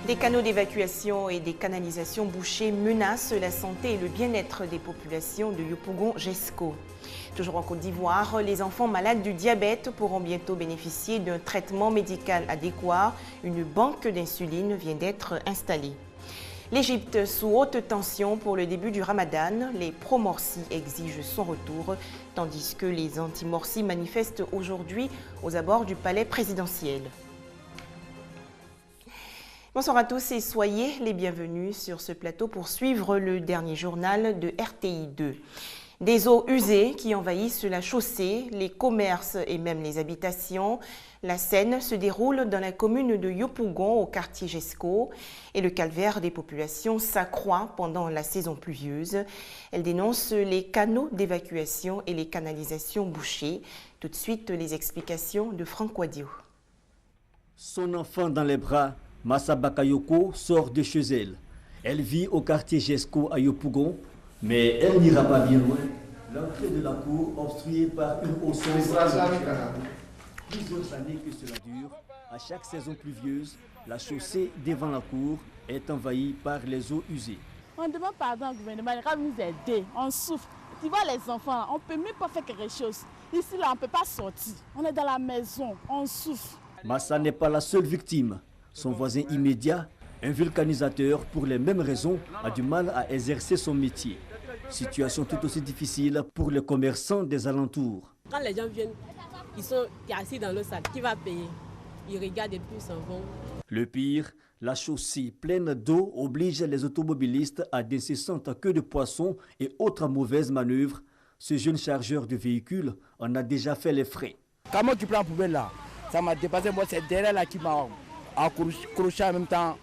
Des canaux d'évacuation et des canalisations bouchées menacent la santé et le bien-être des populations de Yopougon-Jesco. Toujours en Côte d'Ivoire, les enfants malades du diabète pourront bientôt bénéficier d'un traitement médical adéquat. Une banque d'insuline vient d'être installée. L'Égypte sous haute tension pour le début du Ramadan. Les pro-Morsi exigent son retour, tandis que les anti-Morsi manifestent aujourd'hui aux abords du palais présidentiel. Bonsoir à tous et soyez les bienvenus sur ce plateau pour suivre le dernier journal de RTI 2. Des eaux usées qui envahissent la chaussée, les commerces et même les habitations. La scène se déroule dans la commune de Yopougon, au quartier Jesco, et le calvaire des populations s'accroît pendant la saison pluvieuse. Elle dénonce les canaux d'évacuation et les canalisations bouchées. Tout de suite, les explications de Franck Wadio. Son enfant dans les bras, Massa Bakayoko sort de chez elle. Elle vit au quartier Jesco à Yopougon, mais elle n'ira pas bien loin. L'entrée de la cour obstruée par une eau sombre. Plusieurs années que cela dure, à chaque saison pluvieuse, la chaussée devant la cour est envahie par les eaux usées. On demande pardon au gouvernement, il va nous aider, on souffre. Tu vois les enfants, on ne peut même pas faire quelque chose. Ici, là, on ne peut pas sortir. On est dans la maison, on souffre. Massa n'est pas la seule victime. Son voisin immédiat, un vulcanisateur, pour les mêmes raisons, a du mal à exercer son métier. Situation tout aussi difficile pour les commerçants des alentours. Quand les gens viennent, ils sont assis dans le sac. Qui va payer? Ils regardent et puis ils s'en vont. Le pire, la chaussée pleine d'eau oblige les automobilistes à d'incessantes queues de poissons et autres mauvaises manœuvres. Ce jeune chargeur de véhicules en a déjà fait les frais. Comment tu prends la poubelle là? Ça m'a dépassé, moi c'est derrière là qui m'a accroché en même temps.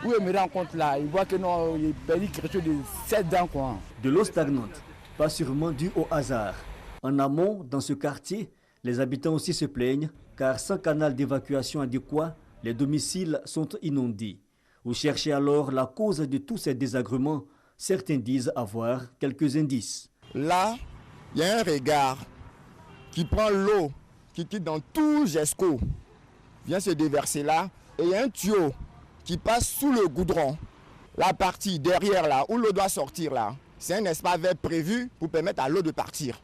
Où il me rencontre là, il voit que non, il perdit quelque chose de 7 dents quoi. De l'eau stagnante, pas sûrement due au hasard. En amont, dans ce quartier, les habitants aussi se plaignent car sans canal d'évacuation adéquat, les domiciles sont inondés. Vous cherchez alors la cause de tous ces désagréments. Certains disent avoir quelques indices. Là, il y a un regard qui prend l'eau, qui quitte dans tout Jesco, vient se déverser là, et il y a un tuyau qui passe sous le goudron. La partie derrière là, où l'eau doit sortir là, c'est un espace vert prévu pour permettre à l'eau de partir.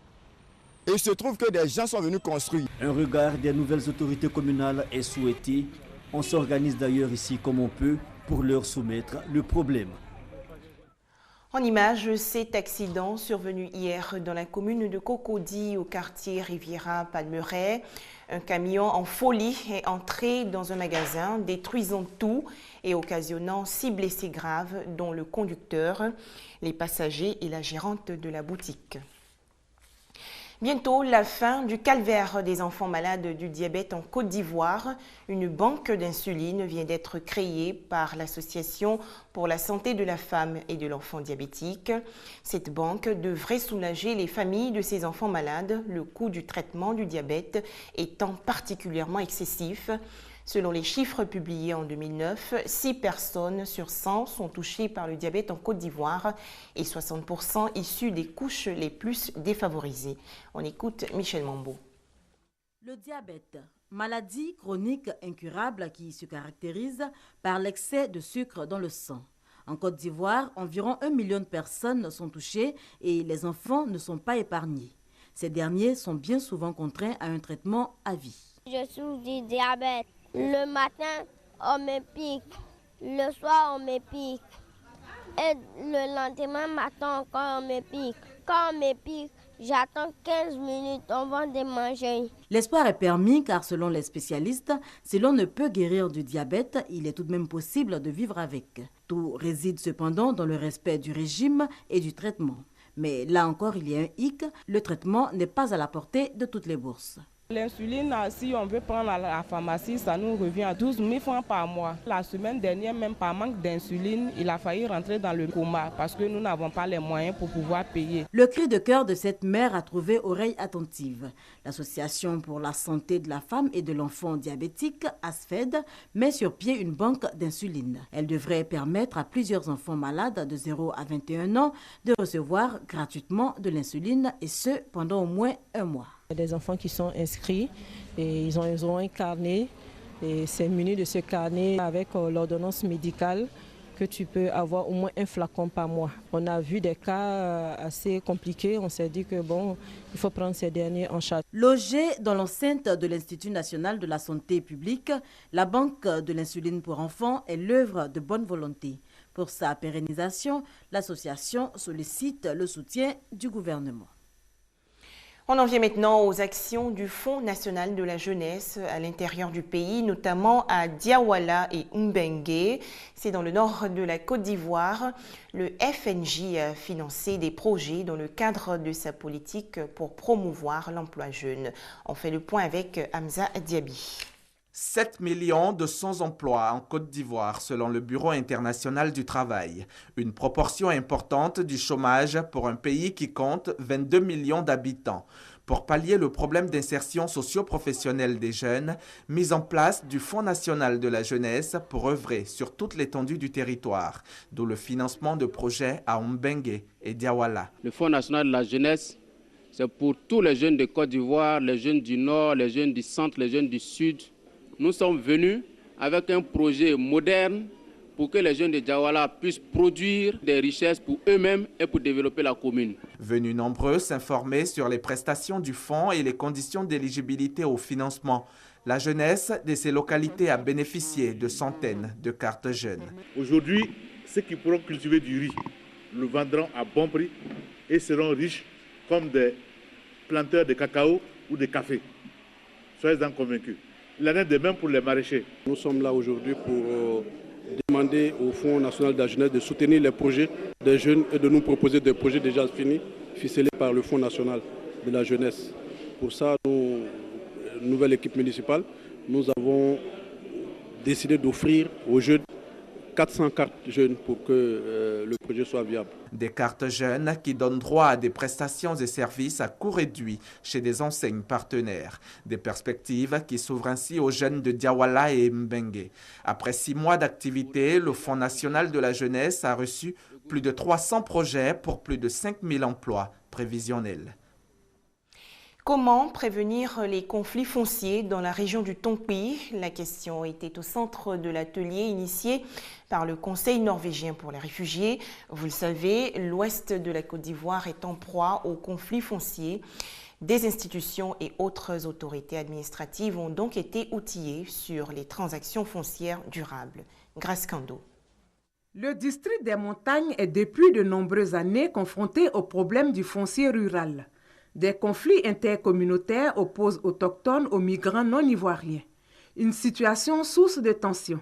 Et il se trouve que des gens sont venus construire. Un regard des nouvelles autorités communales est souhaité. On s'organise d'ailleurs ici comme on peut pour leur soumettre le problème. En image, cet accident survenu hier dans la commune de Cocody au quartier Riviera-Palmeraie. Un camion en folie est entré dans un magasin, détruisant tout et occasionnant 6 blessés graves, dont le conducteur, les passagers et la gérante de la boutique. Bientôt, la fin du calvaire des enfants malades du diabète en Côte d'Ivoire. Une banque d'insuline vient d'être créée par l'Association pour la santé de la femme et de l'enfant diabétique. Cette banque devrait soulager les familles de ces enfants malades, le coût du traitement du diabète étant particulièrement excessif. Selon les chiffres publiés en 2009, 6 personnes sur 100 sont touchées par le diabète en Côte d'Ivoire et 60% issus des couches les plus défavorisées. On écoute Michel Mambo. Le diabète, maladie chronique incurable qui se caractérise par l'excès de sucre dans le sang. En Côte d'Ivoire, environ 1 million de personnes sont touchées et les enfants ne sont pas épargnés. Ces derniers sont bien souvent contraints à un traitement à vie. Je souffre du diabète. Le matin, on me pique. Le soir, on me pique. Et le lendemain matin, encore, on me pique. Quand on me pique, j'attends 15 minutes avant de manger. L'espoir est permis car selon les spécialistes, si l'on ne peut guérir du diabète, il est tout de même possible de vivre avec. Tout réside cependant dans le respect du régime et du traitement. Mais là encore, il y a un hic, le traitement n'est pas à la portée de toutes les bourses. L'insuline, si on veut prendre à la pharmacie, ça nous revient à 12 000 francs par mois. La semaine dernière, même par manque d'insuline, il a failli rentrer dans le coma parce que nous n'avons pas les moyens pour pouvoir payer. Le cri de cœur de cette mère a trouvé oreille attentive. L'Association pour la santé de la femme et de l'enfant diabétique, ASFED, met sur pied une banque d'insuline. Elle devrait permettre à plusieurs enfants malades de 0 à 21 ans de recevoir gratuitement de l'insuline et ce pendant au moins 1 mois. Il y a des enfants qui sont inscrits et ils ont un carnet Et c'est muni de ce carnet avec l'ordonnance médicale que tu peux avoir au moins un flacon par mois. On a vu des cas assez compliqués, on s'est dit que bon, il faut prendre ces derniers en charge. Logée dans l'enceinte de l'Institut national de la santé publique, la banque de l'insuline pour enfants est l'œuvre de bonne volonté. Pour sa pérennisation, l'association sollicite le soutien du gouvernement. On en vient maintenant aux actions du Fonds national de la jeunesse à l'intérieur du pays, notamment à Diawala et Mbengue. C'est dans le nord de la Côte d'Ivoire. Le FNJ a financé des projets dans le cadre de sa politique pour promouvoir l'emploi jeune. On fait le point avec Hamza Diaby. 7 millions de sans-emploi en Côte d'Ivoire selon le Bureau international du travail. Une proportion importante du chômage pour un pays qui compte 22 millions d'habitants. Pour pallier le problème d'insertion socio-professionnelle des jeunes, mise en place du Fonds national de la jeunesse pour œuvrer sur toute l'étendue du territoire, d'où le financement de projets à Mbengue et Diawala. Le Fonds national de la jeunesse, c'est pour tous les jeunes de Côte d'Ivoire, les jeunes du nord, les jeunes du centre, les jeunes du sud. Nous sommes venus avec un projet moderne pour que les jeunes de Diawala puissent produire des richesses pour eux-mêmes et pour développer la commune. Venus nombreux s'informer sur les prestations du fonds et les conditions d'éligibilité au financement. La jeunesse de ces localités a bénéficié de centaines de cartes jeunes. Aujourd'hui, ceux qui pourront cultiver du riz le vendront à bon prix et seront riches comme des planteurs de cacao ou de café. Soyez-en convaincus. Il en est de même pour les maraîchers. Nous sommes là aujourd'hui pour demander au Fonds national de la jeunesse de soutenir les projets des jeunes et de nous proposer des projets déjà finis, ficelés par le Fonds national de la jeunesse. Pour ça, nous, nouvelle équipe municipale, nous avons décidé d'offrir aux jeunes 400 cartes jeunes pour que le projet soit viable. Des cartes jeunes qui donnent droit à des prestations et services à coût réduit chez des enseignes partenaires. Des perspectives qui s'ouvrent ainsi aux jeunes de Diawala et Mbengue. Après 6 mois d'activité, le Fonds national de la jeunesse a reçu plus de 300 projets pour plus de 5000 emplois prévisionnels. Comment prévenir les conflits fonciers dans la région du Tonpi? La question était au centre de l'atelier initié par le Conseil norvégien pour les réfugiés. Vous le savez, l'ouest de la Côte d'Ivoire est en proie aux conflits fonciers. Des institutions et autres autorités administratives ont donc été outillées sur les transactions foncières durables. Grace Kando. Le district des montagnes est depuis de nombreuses années confronté au problème du foncier rural. Des conflits intercommunautaires opposent autochtones aux migrants non ivoiriens. Une situation source de tension.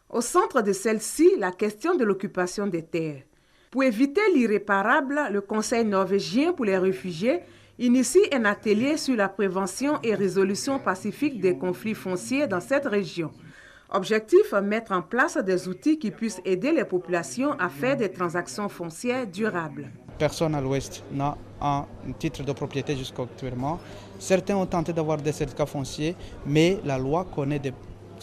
Au centre de celle-ci, la question de l'occupation des terres. Pour éviter l'irréparable, le Conseil norvégien pour les réfugiés initie un atelier sur la prévention et résolution pacifique des conflits fonciers dans cette région. Objectif, mettre en place des outils qui puissent aider les populations à faire des transactions foncières durables. Personne à l'ouest n'a un titre de propriété jusqu'actuellement. Certains ont tenté d'avoir des certificats fonciers, mais la loi connaît des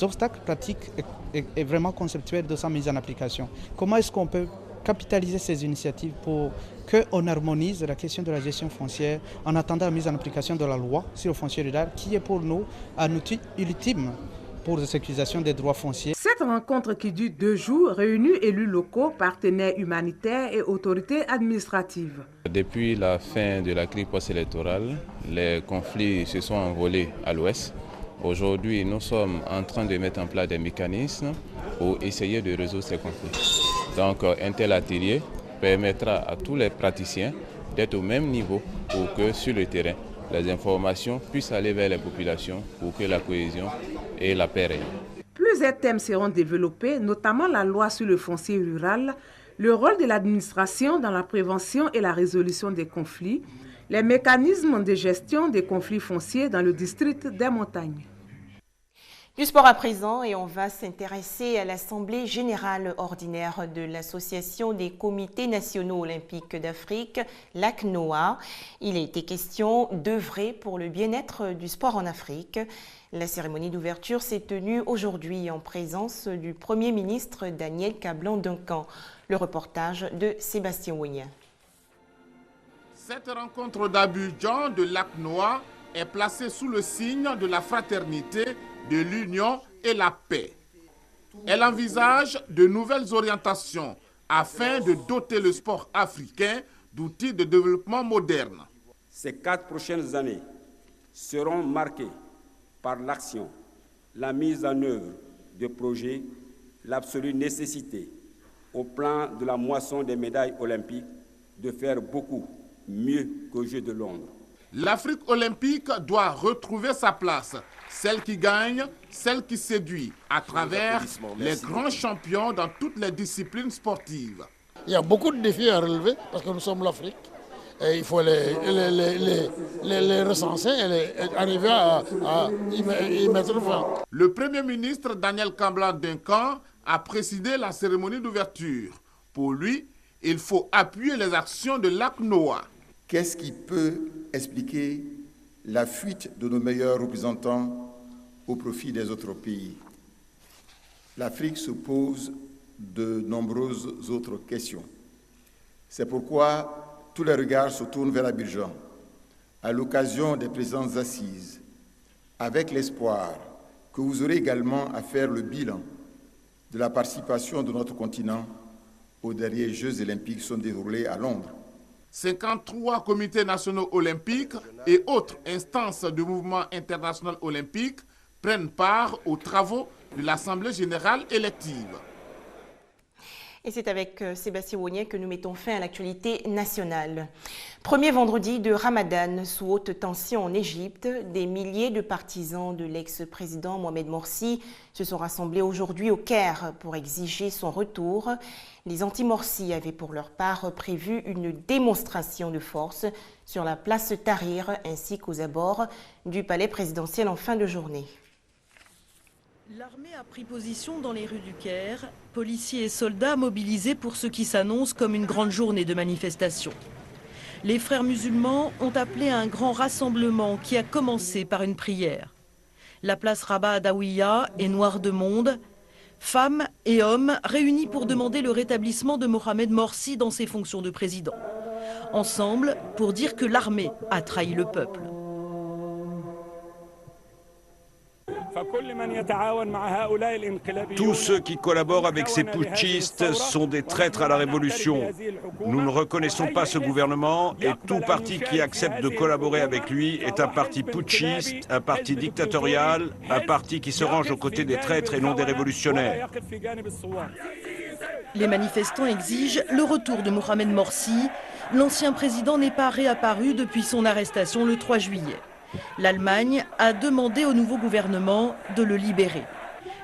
obstacles pratiques et vraiment conceptuels de sa mise en application. Comment est-ce qu'on peut capitaliser ces initiatives pour qu'on harmonise la question de la gestion foncière en attendant la mise en application de la loi sur le foncier rural, qui est pour nous un outil ultime pour la sécurisation des droits fonciers. Cette rencontre qui dure 2 jours réunit élus locaux, partenaires humanitaires et autorités administratives. Depuis la fin de la crise post-électorale, les conflits se sont envolés à l'ouest. Aujourd'hui, nous sommes en train de mettre en place des mécanismes pour essayer de résoudre ces conflits. Donc, un tel atelier permettra à tous les praticiens d'être au même niveau pour que sur le terrain, les informations puissent aller vers les populations pour que la cohésion et la paix règnent. Plusieurs thèmes seront développés, notamment la loi sur le foncier rural, le rôle de l'administration dans la prévention et la résolution des conflits, les mécanismes de gestion des conflits fonciers dans le district des montagnes. Du sport à présent, et on va s'intéresser à l'Assemblée générale ordinaire de l'Association des comités nationaux olympiques d'Afrique, l'ACNOA. Il a été question d'œuvrer pour le bien-être du sport en Afrique. La cérémonie d'ouverture s'est tenue aujourd'hui en présence du Premier ministre Daniel Kablan-Duncan. Le reportage de Sébastien Ouignan. Cette rencontre d'Abidjan de l'ACNOA est placée sous le signe de la fraternité, de l'union et la paix. Elle envisage de nouvelles orientations afin de doter le sport africain d'outils de développement modernes. Ces 4 prochaines années seront marquées par l'action, la mise en œuvre de projets, l'absolue nécessité, au plan de la moisson des médailles olympiques, de faire beaucoup mieux qu'aux Jeux de Londres. L'Afrique olympique doit retrouver sa place, celle qui gagne, celle qui séduit, à travers les grands champions dans toutes les disciplines sportives. Il y a beaucoup de défis à relever parce que nous sommes l'Afrique. Et il faut les recenser et arriver à y mettre fin. Le Premier ministre Daniel Kambla-Duncan a présidé la cérémonie d'ouverture. Pour lui, il faut appuyer les actions de l'ACNOA. Qu'est-ce qui peut expliquer la fuite de nos meilleurs représentants au profit des autres pays? L'Afrique se pose de nombreuses autres questions. C'est pourquoi tous les regards se tournent vers Abidjan, à l'occasion des présentes assises, avec l'espoir que vous aurez également à faire le bilan de la participation de notre continent aux derniers Jeux olympiques qui sont déroulés à Londres. 53 comités nationaux olympiques et autres instances du mouvement international olympique prennent part aux travaux de l'Assemblée générale élective. Et c'est avec Sébastien Wognet que nous mettons fin à l'actualité nationale. Premier vendredi de Ramadan sous haute tension en Égypte, des milliers de partisans de l'ex-président Mohamed Morsi se sont rassemblés aujourd'hui au Caire pour exiger son retour. Les anti-Morsi avaient pour leur part prévu une démonstration de force sur la place Tahrir ainsi qu'aux abords du palais présidentiel en fin de journée. L'armée a pris position dans les rues du Caire, policiers et soldats mobilisés pour ce qui s'annonce comme une grande journée de manifestation. Les frères musulmans ont appelé à un grand rassemblement qui a commencé par une prière. La place Rabat Adawiya est noire de monde. Femmes et hommes réunis pour demander le rétablissement de Mohamed Morsi dans ses fonctions de président. Ensemble pour dire que l'armée a trahi le peuple. Tous ceux qui collaborent avec ces putschistes sont des traîtres à la révolution. Nous ne reconnaissons pas ce gouvernement et tout parti qui accepte de collaborer avec lui est un parti putschiste, un parti dictatorial, un parti qui se range aux côtés des traîtres et non des révolutionnaires. Les manifestants exigent le retour de Mohamed Morsi. L'ancien président n'est pas réapparu depuis son arrestation le 3 juillet. L'Allemagne a demandé au nouveau gouvernement de le libérer.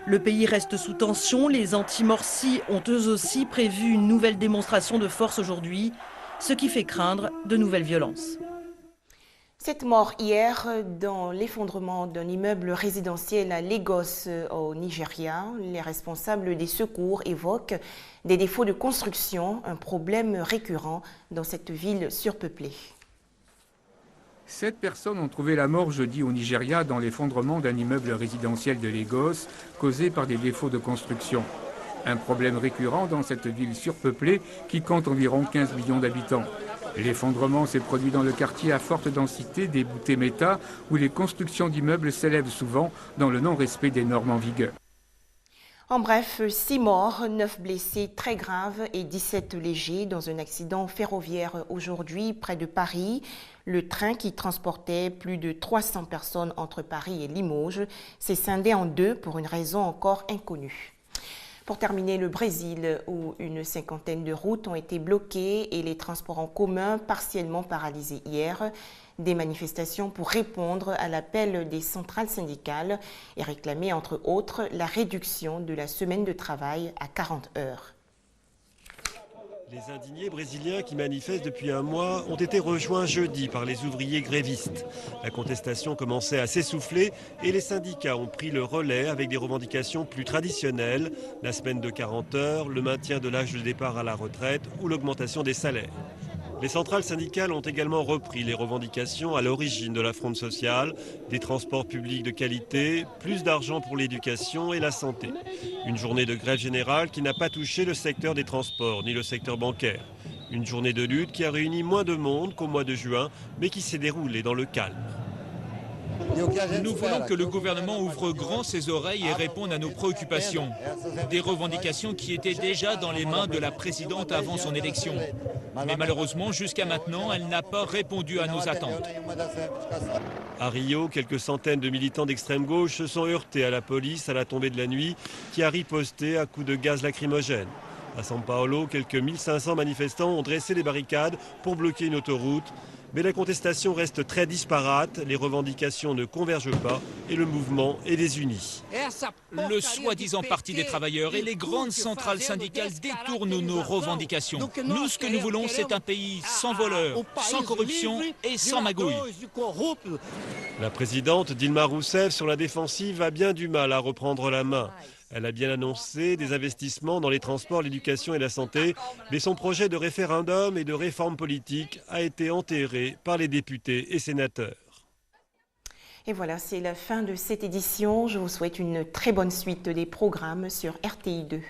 Le pays reste sous tension. Les anti-Morsi ont eux aussi prévu une nouvelle démonstration de force aujourd'hui, ce qui fait craindre de nouvelles violences. 7 morts hier dans l'effondrement d'un immeuble résidentiel à Lagos au Nigeria. Les responsables des secours évoquent des défauts de construction, un problème récurrent dans cette ville surpeuplée. 7 personnes ont trouvé la mort jeudi au Nigeria dans l'effondrement d'un immeuble résidentiel de Lagos causé par des défauts de construction. Un problème récurrent dans cette ville surpeuplée qui compte environ 15 millions d'habitants. L'effondrement s'est produit dans le quartier à forte densité des Boutemeta où les constructions d'immeubles s'élèvent souvent dans le non-respect des normes en vigueur. En bref, 6 morts, 9 blessés très graves et 17 légers dans un accident ferroviaire aujourd'hui près de Paris. Le train qui transportait plus de 300 personnes entre Paris et Limoges s'est scindé en deux pour une raison encore inconnue. Pour terminer, le Brésil, où une cinquantaine de routes ont été bloquées et les transports en commun partiellement paralysés hier. Des manifestations pour répondre à l'appel des centrales syndicales et réclamer entre autres la réduction de la semaine de travail à 40 heures. Les indignés brésiliens qui manifestent depuis un mois ont été rejoints jeudi par les ouvriers grévistes. La contestation commençait à s'essouffler et les syndicats ont pris le relais avec des revendications plus traditionnelles, la semaine de 40 heures, le maintien de l'âge de départ à la retraite ou l'augmentation des salaires. Les centrales syndicales ont également repris les revendications à l'origine de la fronde sociale, des transports publics de qualité, plus d'argent pour l'éducation et la santé. Une journée de grève générale qui n'a pas touché le secteur des transports ni le secteur bancaire. Une journée de lutte qui a réuni moins de monde qu'au mois de juin, mais qui s'est déroulée dans le calme. Nous voulons que le gouvernement ouvre grand ses oreilles et réponde à nos préoccupations. Des revendications qui étaient déjà dans les mains de la présidente avant son élection. Mais malheureusement, jusqu'à maintenant, elle n'a pas répondu à nos attentes. À Rio, quelques centaines de militants d'extrême gauche se sont heurtés à la police à la tombée de la nuit, qui a riposté à coups de gaz lacrymogène. À São Paulo, quelques 1500 manifestants ont dressé des barricades pour bloquer une autoroute. Mais la contestation reste très disparate, les revendications ne convergent pas et le mouvement est désuni. Le soi-disant Parti des travailleurs et les grandes centrales syndicales détournent nos revendications. Nous, ce que nous voulons, c'est un pays sans voleurs, sans corruption et sans magouille. La présidente Dilma Rousseff, sur la défensive, a bien du mal à reprendre la main. Elle a bien annoncé des investissements dans les transports, l'éducation et la santé, mais son projet de référendum et de réforme politique a été enterré par les députés et sénateurs. Et voilà, c'est la fin de cette édition. Je vous souhaite une très bonne suite des programmes sur RTI2.